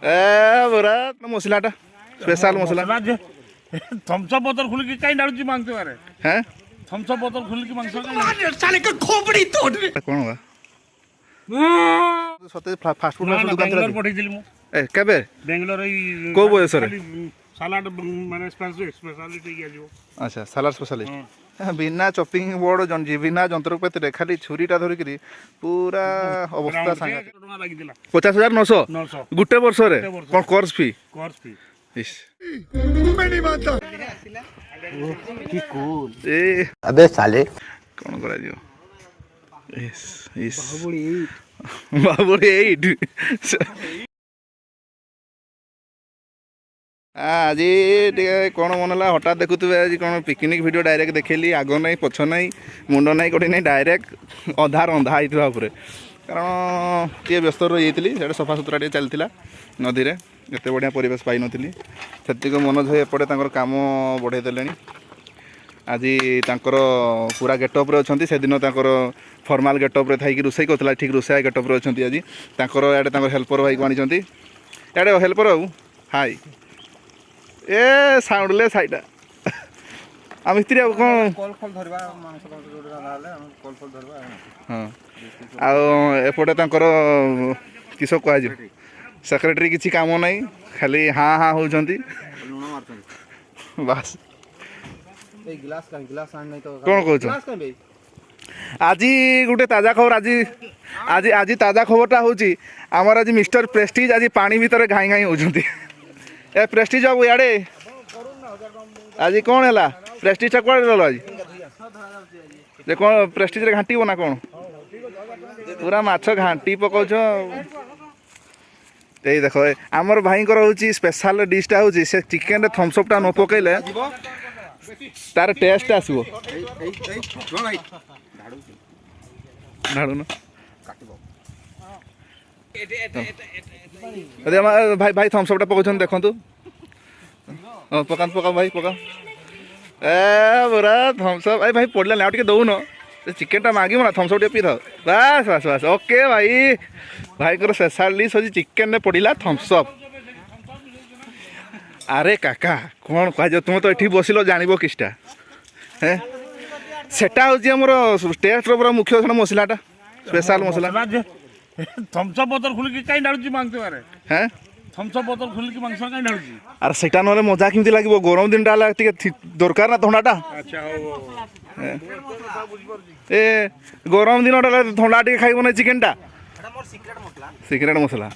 ए बोरा मसलाटा special मसला Thums up बोतल खुल के कहीं डालू मांगते बारे हैं थम्स अप बोतल खुल के मांगते साले का खोपड़ी तोड़ कौन हुआ सते फास्ट फूड दुकान बेंगलोर पठै दिली मु ए केबे बेंगलोर को बयस रे सलाड माने स्पेशलिटी के जो अच्छा सलाड स्पेशल बिना चॉपिंग बोर्ड बिना जंत्रपाती रे खाली छुरीटा धरिकरी पूरा अवस्था सांग 50,900 गुटे वर्ष रे कोन कोर्स फी इस मैं नहीं मानता की कूल ए अबे साले कोन करा दियो इस बाबुड़ी 8 आज कौन मन है हठात देखुवे आज कौन पिकनिक वीडियो डायरेक्ट देखेली आग ना पछ ना मुंड ना कौटी ना डायरेक्ट अधा रंधा होता कारण टे व्यस्त रही जाती सफा सुतरा टे चलता नदी में एत बढ़िया परिवेश पाई नी से मनोज भाई एपटे काम बढ़े देले आज तांकर पूरा गेटअप अच्छा से दिन फॉर्माल गेटअप थी रोसे करता ठीक रोसे गेटअप अच्छा आज तांकर इे हेल्पर भाई को आनी इे हेल्पर आउ हाई ए साउंडले साइडा आ मिस्त्री अब कौन कॉल कॉल धरबा मांस जोडा नाले कॉल कॉल धरबा हां आ एपटे तांकर किसो कह जे सेक्रेटरी किछि काम नाही खाली हां हां होजंती लुण मारछन बस ए गिलास आन नहीं तो कौन कहू गिलास कहीं बे आज गोटे ताजा खबर आज ताजा खबरटा होची हमर आज मिस्टर प्रेस्टीज आज पानी भीतर घाई घाई होजंती ए प्रेस्टीज बाबू याडे आज कौन है प्रेस्टीज कौन गल आज जे कौन प्रेस्टीज रे घाटी ना कौन पूरा माछ घाटी पकाउछ ए देखो आमर भाई हूँ स्पेशल डिशटा हूँ से चिकेन थम्स अपटा न पकईले तार टेस्ट आसो झाड़ू न भाई भाई थम्स अपटा पकाउछन देखंतु पकान पका भाई पका ए बोरा थम्स अप ए भाई पड़ला ना टिके दउन चिकेन टा मांगिबो ना थम्स अप टे पी था बस बस बस ओके भाई भाई को स्पेशल डिश होजी चिकेन ने पड़िला थम्स अप अरे काका कौन कह तुम तो ये बसिल जानव किसटा है सेटा हूँ आमर टेस्ट पूरा मुख्य मसलाटा स्पेशल मसला थम्स अप बोतल खुल के कहीं डालू मांगते बारे हैं थम्स अप बोतल खुल के मांगस कहीं डालू अरे सेटा ना मजा केमती लगे गरम दिन टा दरकार ना थंडाटा अच्छा ए गरम दिन थंडा टे खाइब ना चिकेन टा सिक्रेट मसला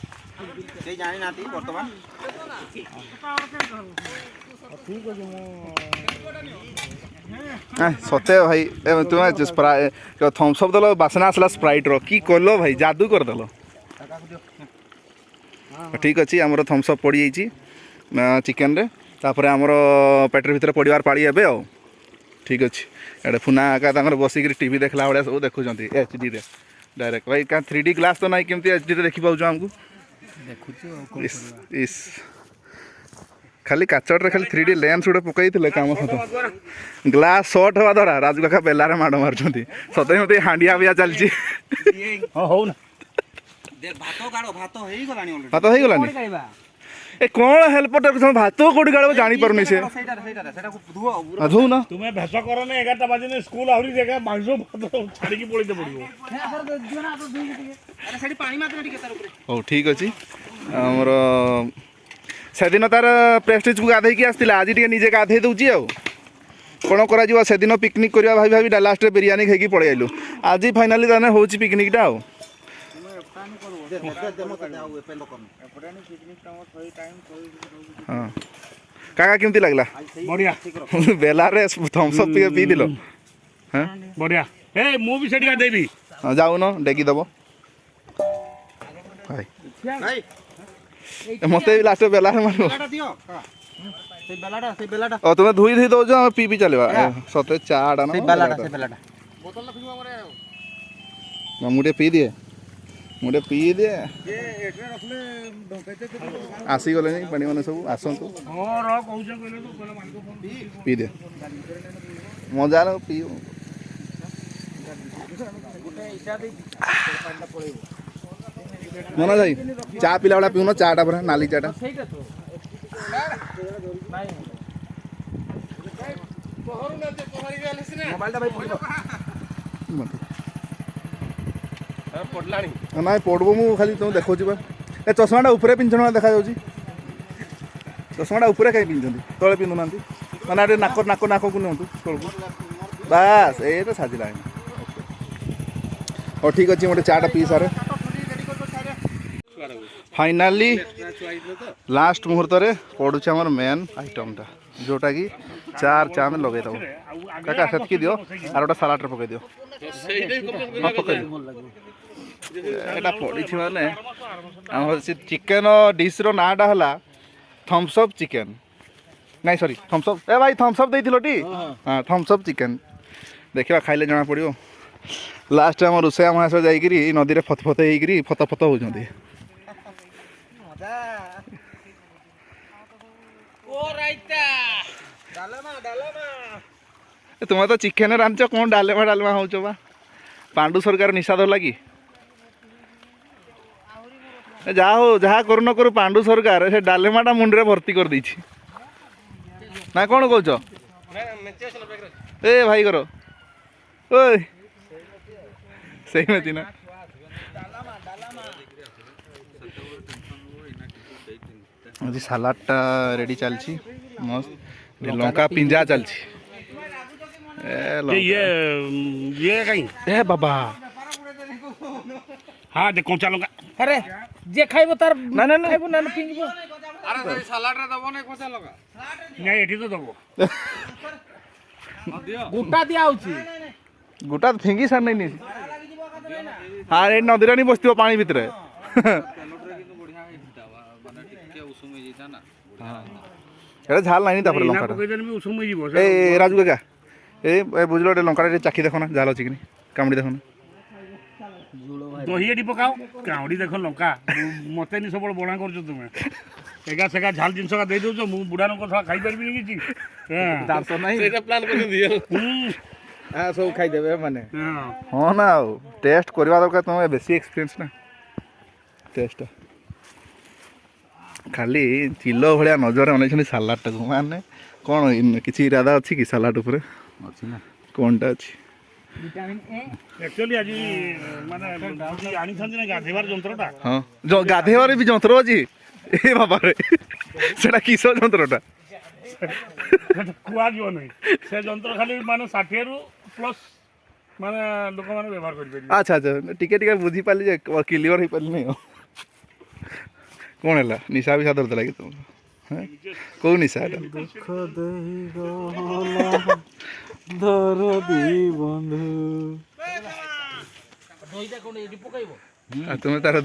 सत्य भाई तुम्हें थम्स अप दल बासना आसला स्प्राइट रो की कल भाई जादू करदेल ठीक अच्छे आमर थम्स अप पड़ जाइए चिकेन रे तापर आमर पेटर भीतर पड़वार पाड़ी ए ठीक अच्छे एडे फुना का बसिक टीवी देखला भाया सब देखुं HD रे डायरेक्ट भाई क्या 3D ग्लास तो ना केमती HD रे देखी पाऊँ आमको इस खाली काचटे खाली 3D लेंस गोटे पकई काम सत ग्लास सर्ट हवा द्वारा राजू काका बेलार माड़ मार्च सत मत हांडिया बिया चलती भात हो गलानी ए कौन हेल्पर भात कौटी गाड़ जानी पारुनी से धो ना तुम्हें भेष कर 11टा बजे स्कूल आहरी जगह मांस छाड़ी की पड़े पड़ो हो ठीक अच्छे आमर से दिन तार प्रेस्टिज को गाधे आसला आज टे निजे गाधे दूची कौन कर से दिन पिकनिक करवा भाई भाई लास्ट बिरियानी खाई पड़े आलु आज फाइनाली ताने हो पिकनिकटा हाँ काका केमती लगला बढ़िया बेला रे थम्स अप पी दिल हाँ बढ़िया ए मु भी सेठी देबी जाऊ न डेगी दब भाई मत लास्ट बेला मारो तुम्हें धुई धुई दौज पी पी चलवा सते चाटा ना मुझे पी दिए मुझे पी दिए आसी गले पानी मैंने सब आसतु पी दे मजा ना पी ମନୋଜ ଭାଇ ଚା ପିଲା ଭଳିଆ ପିଉନ ଚାଟା ପୁରା ନାଲି ଚାଟା ନାଇଁ ପଡ଼ବ ମୁଁ ଖାଲି ତୁମକୁ ଦେଖାଉଛି ବା ଏ ଚଷମାଟା ଉପରେ ପିନ୍ଧୁଛ ନା ଦେଖାଯାଉଛି ଚଷମାଟା ଉପରେ କାହିଁ ପିନ୍ଧୁଛନ୍ତି ତଳେ ପିନ୍ଧୁନାହାନ୍ତି ମାନେ ଟିକେ ନାକକୁ ନିଅନ୍ତୁ ତଳକୁ ବାସ୍ ଏଇଟା ସାଜିଲାଣି ହଉ ଠିକ୍ ଅଛି ଗୋଟେ ଚାଟା ପିଇ ସାରେ ଫାଇନାଲି ଲାଷ୍ଟ ମୁହୂର୍ତ୍ତରେ ପଡ଼ୁଛି ଆମର ମେନ୍ ଆଇଟମ୍ଟା ଯେଉଁଟାକି ଚା ଆମେ ଲଗେଇଦେବ କାକା ସେତିକି ଦିଅ ଆର ଗୋଟେ ସାଲାଡ଼ରେ ପକାଇ ଦିଅ ହଁ ପକାଇ ଦିଅ ଏଇଟା ପଡ଼ିଛି ମାନେ ଆମର ସେ ଚିକେନ୍ ଡିସ୍ର ନାଁଟା ହେଲା ଥମ୍ସଅପ୍ ଚିକେନ୍ ନାଇଁ ସରି ଥମ୍ସଅପ୍ ଏ ଭାଇ ଥମ୍ସଅପ୍ ଦେଇଥିଲ ଟି ହଁ ଥମ୍ସଅପ୍ ଚିକେନ୍ ଦେଖିବା ଖାଇଲେ ଜଣାପଡ଼ିବ ଲାଷ୍ଟ ଆମ ରୋଷେଇଆ ମହାଶୟ ଯାଇକିରି ନଦୀରେ ଫତ ହେଇକିରି ଫତ ହେଉଛନ୍ତି ତୁମେ ତ ଚିକେନ୍ ରାନ୍ଧିଛ କ'ଣ ଡାଲେମା ହେଉଛ ବା ପାଣ୍ଡୁ ସରକାର ନିଶା ଧରିଲା କି ଯାହା ହଉ ଯାହା କରୁ ନ କରୁ ପାଣ୍ଡୁ ସରକାର ସେ ଡାଲେମାଟା ମୁଣ୍ଡରେ ଭର୍ତ୍ତି କରିଦେଇଛି ନା କ'ଣ କହୁଛ ଏ ଭାଇ କର ଓଇ ସେମିତି ନା ଆଜି ସାଲାଡ଼ଟା ରେଡ଼ି ଚାଲିଛି ମସ୍ତ ଲଙ୍କା ପିଞ୍ଜା ଚାଲିଛି ये कहीं ଏ ବାବା हाँ देख कौन लगा আরে যে খাইব তার না না না খাইব না ফিঙ্গিব नहीं एठी तो दबो গোটা দিয়া হচ্ছে গোটা ফিঙ্গি সার নাই আর এই নদীরে নি বসতিব পানি ভিতরে এটা ঝাল নাই তারপরে লঙ্কাটা पकई देन भी उसम में जीवो এই রাজু কাকা এই বুঝলো এটা লঙ্কাটা ଟିକେ চাখি দেখো না ঝাল ଅଛି କି নি কামড়ি দেখো না दही एठी पकाओ काउडी देखो लंका मते नि सबल बणा करछ तुमे एगा सेगा झाल जिंस का दे दउछ मु बुढ़ा नको थोड़ा खाई परबी नि किछि हां ଦାନ୍ତ ନାହିଁ এটা প্ল্যান করে দিও ସବୁ ଖାଇଦେବେ ମାନେ हां ହଁ ନା ଆଉ ଟେଷ୍ଟ କରିବା ଦରକାର ତମେ ବେଶୀ ଏକ୍ସପିରିଏନ୍ସ ନା ଟେଷ୍ଟ ଖାଲି ଚିଲ ଭଳିଆ ନଜରରେ ଅନେଇଛନ୍ତି ସାଲାଡ଼ଟାକୁ ମାନେ କ'ଣ କିଛି ଇରାଦା ଅଛି କି ସାଲାଡ଼ ଉପରେ ଅଛି ନା କ'ଣଟା ଅଛି ভিটামিন এ एक्चुअली आज माने आनी छन ना गाधेवार जंत्रटा ହଁ ଗାଧେଇବାରେ ବି ଯନ୍ତ୍ର ଅଛି ଏ ବାବାରେ ସେଟା କିସ ଯନ୍ତ୍ରଟା कुआ जो नहीं से जंत्र खाली माने 60 रु प्लस माने लोक माने व्यवहार करि परिबे ଆଚ୍ଛା ଆଚ୍ଛା ଟିକେ ଟିକେ ବୁଝିପାରିଲି ଯେ କ୍ଲିୟର ହେଇପାରିଲି ଆଉ କ'ଣ ହେଲା ନିଶା ବିଶା ଧରିଥିଲା କି ତୁମକୁ କେଉଁ ନିଶା ଏଟା দইটা কোন এটি পকাইব ଆଉ ତୁମେ ତାର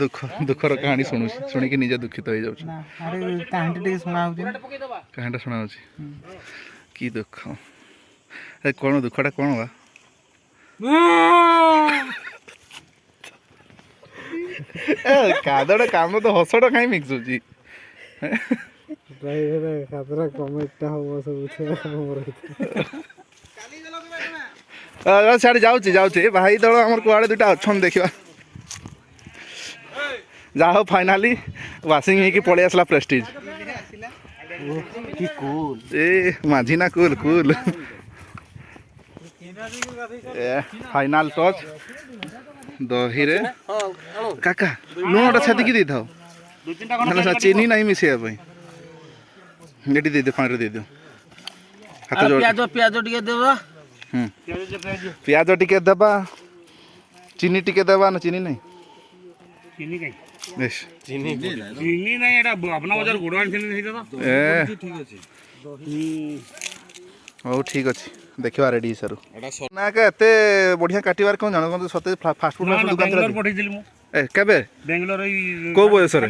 ଦୁଃଖର କାହାଣୀ ଶୁଣିକି ନିଜେ ଦୁଃଖିତ ହେଇଯାଉଛି ନା ଆରେ କାହାଣୀ ଟିକେ ଶୁଣା ହଉଛି পকাই দেবা କାହାଣୀଟା ଶୁଣାଉଛି କି ଦୁଃଖ ଏ କ'ଣ ଦୁଃଖଟା କ'ଣ ବା ଏ କାଦଟା କାମ ତ ହସଟା କାହିଁ ମିକ୍ସୁଛି ଖାତରା କମେଣ୍ଟଟା ହବ ସବୁ ସିଆଡ଼େ ଯାଉଛି ଭାଇ ଦଳ ଆମର କୁଆଡ଼େ ଦୁଇଟା ଅଛନ୍ତି ଦେଖିବା ଯାହା ହଉ ଫାଇନାଲି ୱାସିଂ ହେଇକି ପଳେଇ ଆସିଲା ପ୍ରେଷ୍ଟିଜ୍ କି କୁଲ ଏ ମାଝି ନା କୁଲ ଏ ଫାଇନାଲ ଟଚ୍ ଦହିରେ କାକା ଲୁଣଟା ଛେଦିକି ଦେଇଥାଉ दो तीनटा ମାନେ ଚିନି ନାହିଁ ମିଶେଇବା ପାଇଁ ଏଠି ଦେଇଦିଅ ପାଣିରେ ଦେଇଦିଅ ହାତ ଯୋଡ଼ পিয়াজ ଟିକେ দেবা ପିଆଜ ଟିକେ ଦେବା ଚିନି ଟିକେ ଦେବା ନା ଚିନି ନାହିଁ चीनी कहीं ବେଶ चीनी नहीं एटा अपना बाजार गुड़वान चीनी नहीं तो ଏ ହଉ ଠିକ୍ ଅଛି ଦେଖିବା ରେଡ଼ି ସାରୁ ନା ଏତେ ବଢ଼ିଆ କାଟିବାର କ'ଣ ଜାଣ ସତେ ଫାଷ୍ଟ ଫୁଡ୍ ଦୋକାନ ଥିଲା बेंगलोर पठेइथिलि मु ଏ କେବେ बेंगलोर କୋଉ ବୟସରେ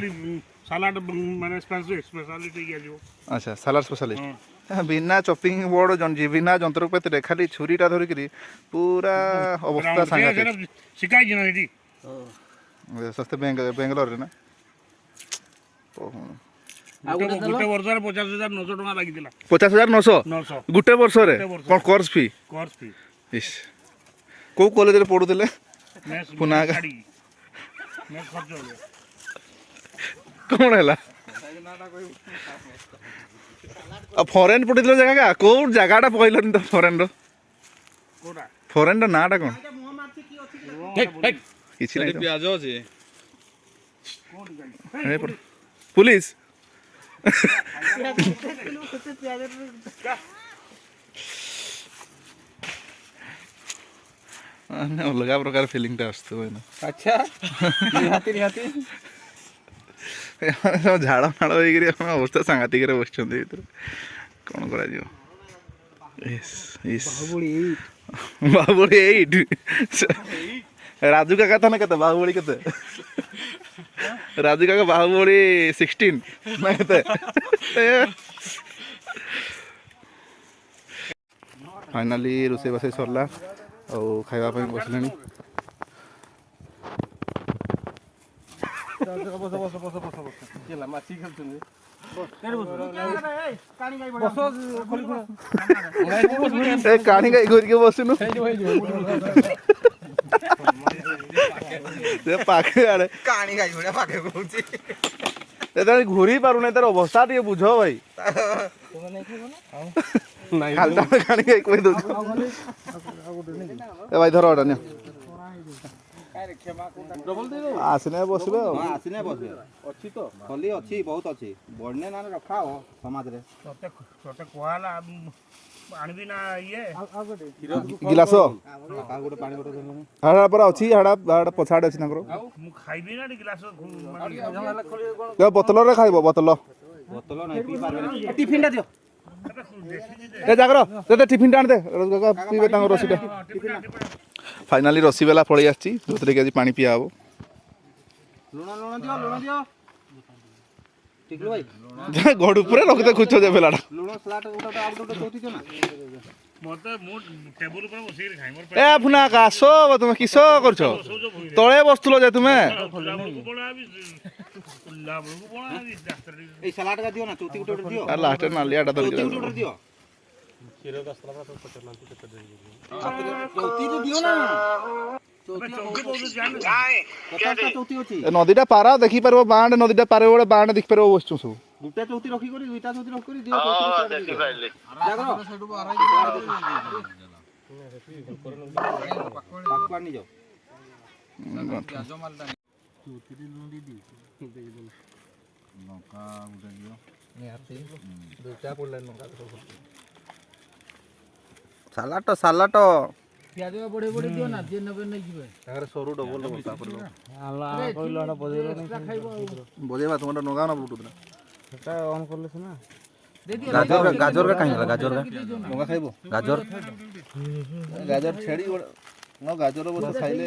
सालाड माने स्पेशलिटी के जो ଆଚ୍ଛା ସାଲାଡ଼ ସ୍ପେଶାଲିଷ୍ଟ ବିନା ଚପିଂ ବୋର୍ଡ଼ ବିନା ଯନ୍ତ୍ରପାତିରେ ଖାଲି ଛୁରୀଟା ଧରିକିରି ପୁରା ଅବସ୍ଥା ସାଙ୍ଗେ शिकाई जिना एटी ସସ୍ତେ ବେଙ୍ଗଲୋରରେ ନା गोटे वर्ष 50,900 टका लागितिला 50,900 900 ଗୋଟେ ବର୍ଷରେ କ'ଣ କୋର୍ସ ଫି कोर्स फी ଇସ୍ କେଉଁ କଲେଜରେ ପଢ଼ୁଥିଲେ मेस पुनागा। मेस खर्च हो गया କ'ଣ ହେଲା ଆଉ ଫରେନ୍ ପଠେଇଥିଲ ଜାଗା କୋଉ ଜାଗାଟା କହିଲନି ତ ଫରେନ୍ର କୋଉଟା ଫରେନ୍ର ନାଁଟା କ'ଣ କିଛି ନାହିଁ ତ। ପିଆଜ ଅଛି ପୁଲିସ ମାନେ ଅଲଗା ପ୍ରକାର ଫିଲିଂଟା ଆସୁଥିବ ଏଇନା ଆଚ୍ଛା ନିହାତି ନିହାତି ଏମାନେ ସବୁ ଝାଳ ନାଳ ହେଇକିରି ଆମ ଅବସ୍ଥା ସାଂଘାତିକରେ ବସିଛନ୍ତି ଭିତରେ କ'ଣ କରାଯିବ ବାବୁଳି 8 ରାଜୁ କାକା ତାନେ କେତେ ବାହୁବଳି କେତେ ରାଜୁ କାକା ବାହୁବଳି 16 ନା କେତେ ଫାଇନାଲି ରୋଷେଇବାସ ସରିଲା ଆଉ ଖାଇବା ପାଇଁ ବସିଲେଣି ମାଛି ଖେଳୁଛନ୍ତି ଏ କାଣି ଗାଈ ଘୁରିକି ବସିନୁ ସେ ପାଖେ ଆଡ଼େ କାଣି ଗାଈ ଭଳିଆ ପାଖେ କହୁଛି ଯେତେବେଳେ ଘୁରି ପାରୁନି ତାର ଅବସ୍ଥା ଟିକେ ବୁଝ ଭାଇ ଖାଲି ତମେ କାଣି ଗାଈ କହି ଦଉଛ ଏ ଭାଇ ଧର ଏଟା ନିଅ ଆସିନେ ବସିବେ ଆଉ ଆସିନେ ବସିବେ ଅଛି ତ ଖଲି ଅଛି ବହୁତ ଅଛି ବଢିନେ ନା ରଖା ହବ ସମାଜରେ ତତେ କୁହାହେଲା ଆଣିବି ନା ଇଏ ଗିଲାସ କାହାକୁ ଗୋଟେ ପାଣି ଗୋଟେ ଦେଲୁନି ହାଡ଼ା ପରା ଅଛି ହାଡ଼ା ପଛଆଡ଼େ ଅଛି ତାଙ୍କର ମୁଁ ଖାଇବି ନା ଗ୍ଲାସ ବୋତଲରେ ଖାଇବ ବୋତଲ ବୋତଲ ନାହିଁ ପିଇ ପାରିବେନି ଟିଫିନଟା ଦିଅ ଏ ଜାଗର ତତେ ଟିଫିନଟା ଆଣିଦେ ପିଇବେ ତାଙ୍କ ରସିଟା ଫାଇନାଲି ରସି ବେଲା ପଳେଇ ଆସିଛି ଯେଉଁଥିରେ କି ଆଜି ପାଣି ପିଆ ହବ ଲୁଣ ଦିଅ ଟିକଲୁ ଭାଇ ଘଡ଼ ଉପରେ ରଖିତେ ଖୁଚ ଯେ ବେଲାଟା ଲୁଣ ସ୍ଲାଟ ଗୋଟେ ଆଉ ଗୋଟେ ଚଉତି ଦିଅ ନା ମତେ ମୁଁ ଟେବୁଲ ଉପରେ ବସିକି ଖାଇ ମୋର ଏ ଫୁନା ଆସ ତୁମେ କିସ କରୁଛ ତଳେ ବସୁଥିଲ ଯେ ତୁମେ এই সালাডটা দিও না চৌতি গুটো দিও আর লাস্টে নালিয়াটা ধরি চৌতি গুটো দিও চৌতি দিও না চৌতি ଅଛି নদীটা পারা দেখি পারবো বাঁধ নদীটা পারে বলে বাঁধ দেখি পারবো বসছু সব দুটা চৌতি রখি করি দুইটা চৌতি রখি করি দিও চৌতি দেখি পাইলে পাকওয়ান নি যাও পিয়াজ মালটা চৌতি লুন্ডি দি লঙ্কা উঠে দিও নিহাতি দুইটা পড়লে লঙ্কা সালাট ପିଆଜ ବଢ଼େଇ ବଢ଼େଇ ଦିଅ ନା ଯିଏ ନେବେ ନେଇଯିବେ ତାଙ୍କର ସରୁ ଡବଲ ତାପରେ କହିଲ ନା ବଜେଇଲ ବଜେଇବା ତୁମର ନଗା ନା ବୁଟୁ ନା ସେଟା ଅନ୍ করলে না গাজর কা কাহিলা গাজর কা লঙ্কা খাইবো গাজর ছেড়ি নো গাজর বসে খাইলে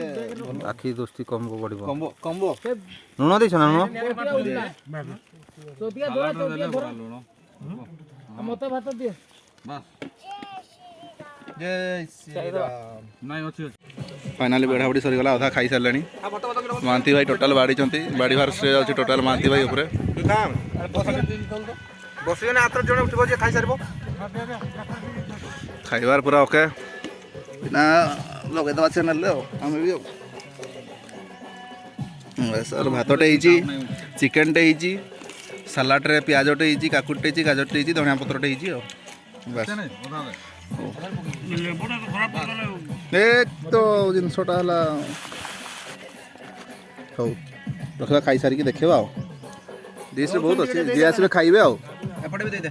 আখি দোস্তি কমবো পড়িব কম্বো লুণ দিছ না লুণ চৌতিଆ ଧର ଚୌତିଆ ଧର ମତେ ଭାତ ଦିଅ फाइनाली बेढ़ाबुड़ी सरीगला अधा खाई सारे महांती भाई टोटाल बाड़ी बाड़ीबार श्रेय अच्छे टोटाल महांती भाई उपरे खाइबार पूरा ओके ना लगे दवा चैनल आम भी सर भातटे चिकेनटे सालाड्रे पियाजटे काकुटे गाजरटे धनिया पत्रटे बस एक तो जिनसटा है हौ रखा खाई सारिकी देखा डिश बहुत अच्छे जी आसवे खाइबे एपटे भी दे